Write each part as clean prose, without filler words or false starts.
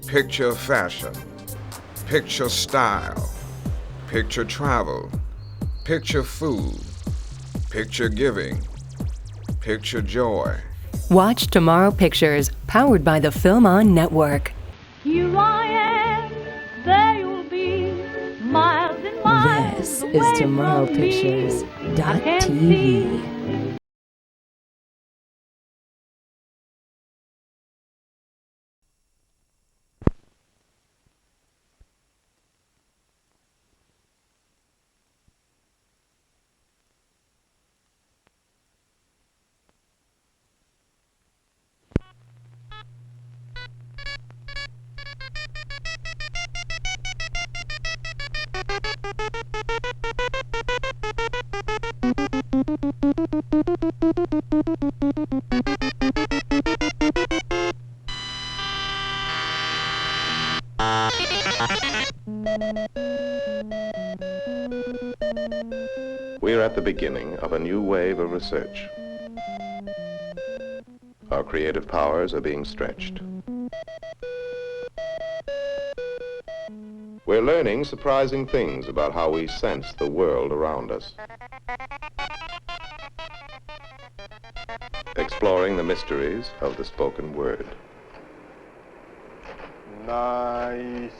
Picture fashion, picture style, picture travel, picture food, picture giving, picture joy. Watch Tomorrow Pictures, powered by the Film On Network. Here I am, there you'll be, miles and miles This away is from me. I can't Tomorrowpictures.TV. see We're at the beginning of a new wave of research. Our creative powers are being stretched. We're learning surprising things about how we sense the world around us. Exploring the mysteries of the spoken word. Nice.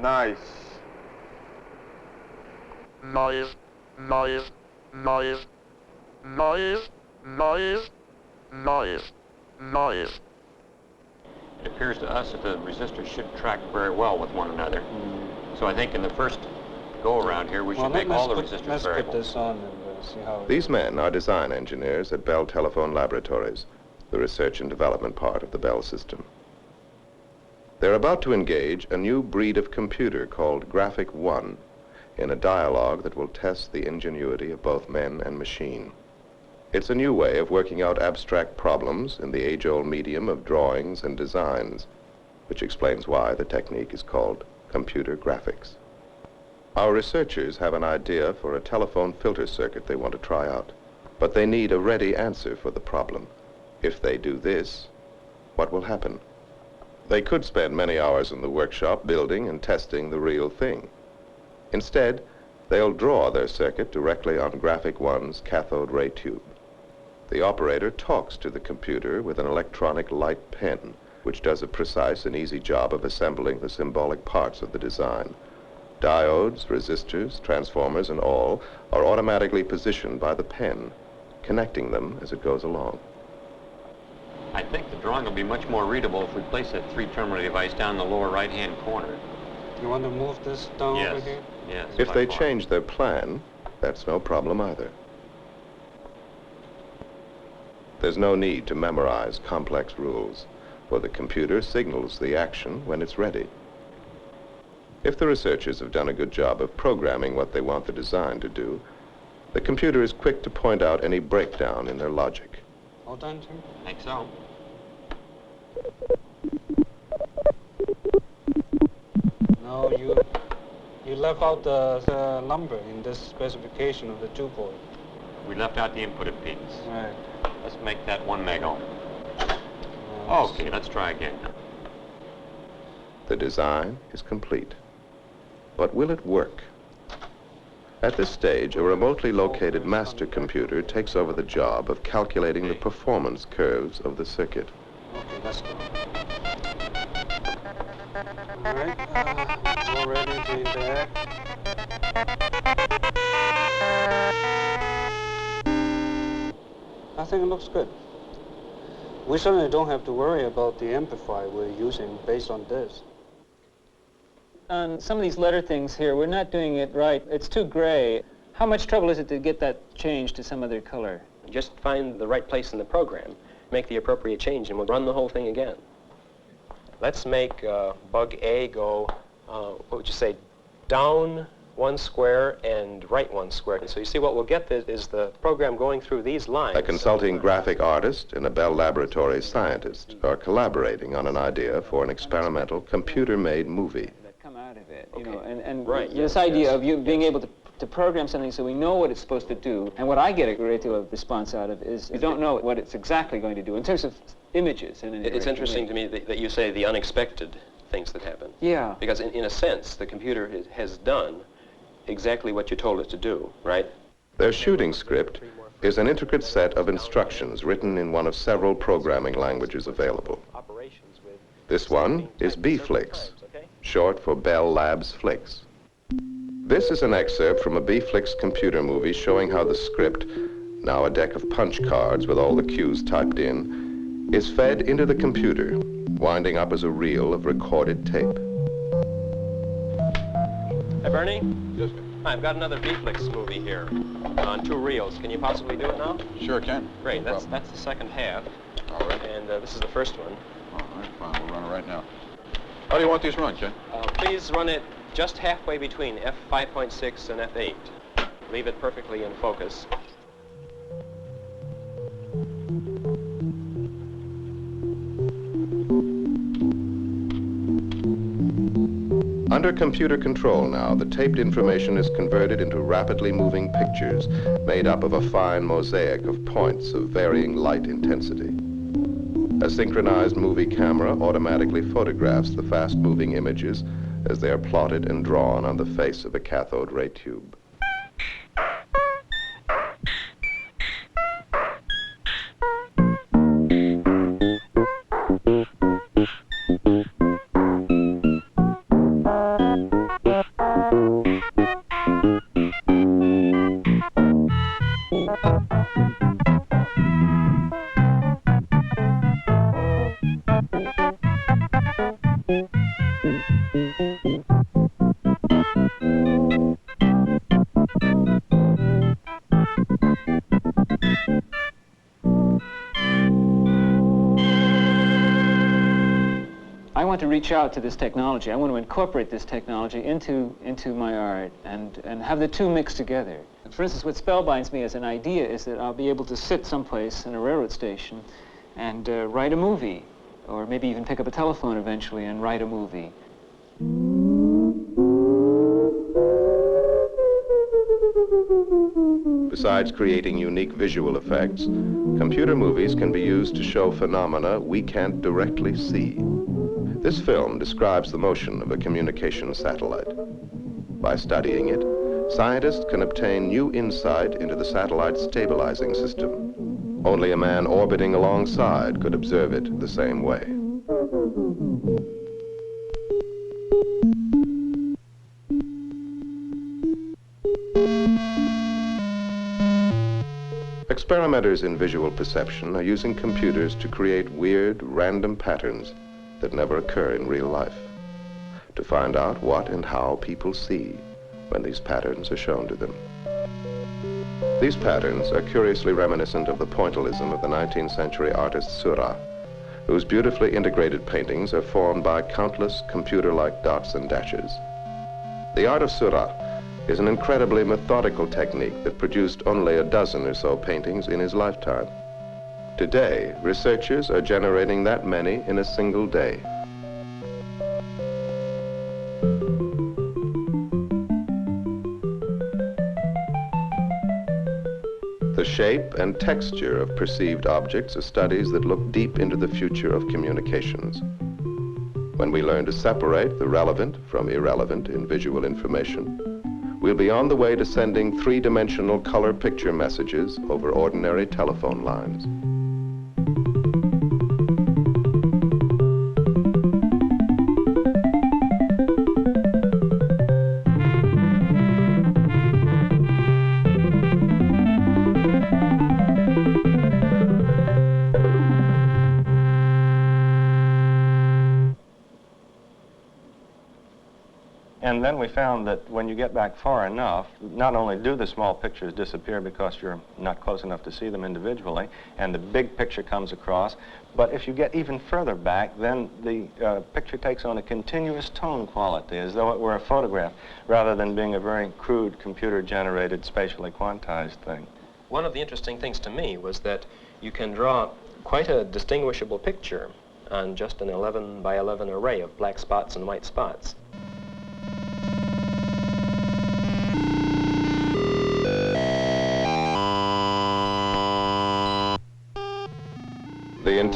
Nice. Noise, noise, noise, noise, noise, noise, noise. It appears to us that the resistors should track very well with one another. So I think in the first go-around here, we should make all the resistors let's variable. put this on and see how it These men are design engineers at Bell Telephone Laboratories, the research and development part of the Bell system. They're about to engage a new breed of computer called Graphic 1 in a dialogue that will test the ingenuity of both men and machine. It's a new way of working out abstract problems in the age-old medium of drawings and designs, which explains why the technique is called computer graphics. Our researchers have an idea for a telephone filter circuit they want to try out, but they need a ready answer for the problem. If they do this, what will happen? They could spend many hours in the workshop building and testing the real thing. Instead, they'll draw their circuit directly on Graphic 1's cathode ray tube. The operator talks to the computer with an electronic light pen, which does a precise and easy job of assembling the symbolic parts of the design. Diodes, resistors, transformers, and all are automatically positioned by the pen, connecting them as it goes along. I think the drawing will be much more readable if we place that three-terminal device down in the lower right-hand corner. You want to move this down over Yes, here? yes. If by they far. change their plan, that's no problem either. There's no need to memorize complex rules, for the computer signals the action when it's ready. If the researchers have done a good job of programming what they want the design to do, the computer is quick to point out any breakdown in their logic. All done, Tim? I think so. No, you left out the number in this specification of the 2-port. We left out the input impedance. Right. Let's make that 1 mega. Okay, let's try again. The design is complete. But will it work? At this stage, a remotely located master computer takes over the job of calculating the performance curves of the circuit. Okay, let's go. All right, already doing that. I think it looks good. We certainly don't have to worry about the amplifier we're using based on this. On some of these letter things here, we're not doing it right. It's too gray. How much trouble is it to get that changed to some other color? Just find the right place in the program, make the appropriate change, and we'll run the whole thing again. Let's make bug A go, what would you say, down 1 square and right 1 square. So you see what we'll get is the program going through these lines. A consulting graphic artist and a Bell Laboratories scientist are collaborating on an idea for an experimental computer-made movie. That come out of it, you know, and Right, this yes, idea yes. of you being able to to program something so we know what it's supposed to do. And what I get a great deal of response out of is you don't know what it's exactly going to do in terms of images. It's interesting to me that you say the unexpected things that happen. Yeah. Because in a sense, the computer has done exactly what you told it to do, right? Their shooting script is an intricate set of instructions written in one of several programming languages available. This one is B-Flix, short for Bell Labs Flix. This is an excerpt from a B-Flix computer movie showing how the script, now a deck of punch cards with all the cues typed in, is fed into the computer, winding up as a reel of recorded tape. Hey, Bernie? Yes, sir. Hi, I've got another B-Flix movie here on 2 reels. Can you possibly do it now? Sure can. Great. That's the second half. All right. And this is the first one. All right, fine. We'll run it right now. How do you want these run, Ken? Please run it just halfway between F5.6 and F8. Leave it perfectly in focus. Under computer control now, the taped information is converted into rapidly moving pictures made up of a fine mosaic of points of varying light intensity. A synchronized movie camera automatically photographs the fast-moving images as they are plotted and drawn on the face of a cathode ray tube. I want to reach out to this technology. I want to incorporate this technology into my art and have the two mixed together. For instance, what spellbinds me as an idea is that I'll be able to sit someplace in a railroad station and write a movie, or maybe even pick up a telephone eventually and write a movie. Besides creating unique visual effects, computer movies can be used to show phenomena we can't directly see. This film describes the motion of a communication satellite. By studying it, scientists can obtain new insight into the satellite's stabilizing system. Only a man orbiting alongside could observe it the same way. Experimenters in visual perception are using computers to create weird, random patterns that never occur in real life, to find out what and how people see when these patterns are shown to them. These patterns are curiously reminiscent of the pointillism of the 19th century artist Seurat, whose beautifully integrated paintings are formed by countless computer-like dots and dashes. The art of Seurat is an incredibly methodical technique that produced only a dozen or so paintings in his lifetime. Today, researchers are generating that many in a single day. The shape and texture of perceived objects are studies that look deep into the future of communications. When we learn to separate the relevant from irrelevant in visual information, we'll be on the way to sending three-dimensional color picture messages over ordinary telephone lines. And then we found that when you get back far enough, not only do the small pictures disappear because you're not close enough to see them individually, and the big picture comes across, but if you get even further back, then the picture takes on a continuous tone quality, as though it were a photograph, rather than being a very crude, computer-generated, spatially quantized thing. One of the interesting things to me was that you can draw quite a distinguishable picture on just an 11 by 11 array of black spots and white spots.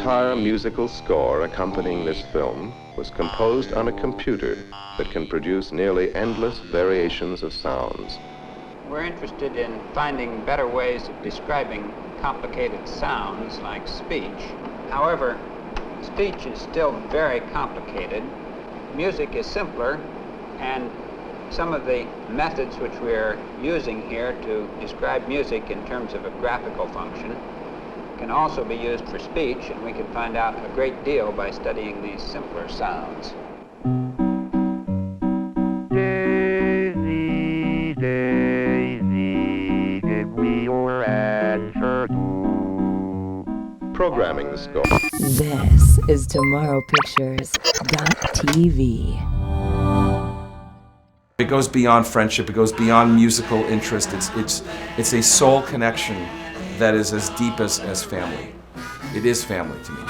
entire musical score accompanying this film was composed on a computer that can produce nearly endless variations of sounds. We're interested in finding better ways of describing complicated sounds like speech. However, speech is still very complicated. Music is simpler, and some of the methods which we're using here to describe music in terms of a graphical function can also be used for speech, and we can find out a great deal by studying these simpler sounds. Daisy, Daisy, give me your answer too. Programming the score. This is Tomorrowpictures.TV. It goes beyond friendship. It goes beyond musical interest. It's a soul connection that is as deep as family. It is family to me.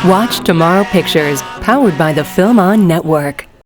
Watch Tomorrow Pictures, powered by the Film On Network.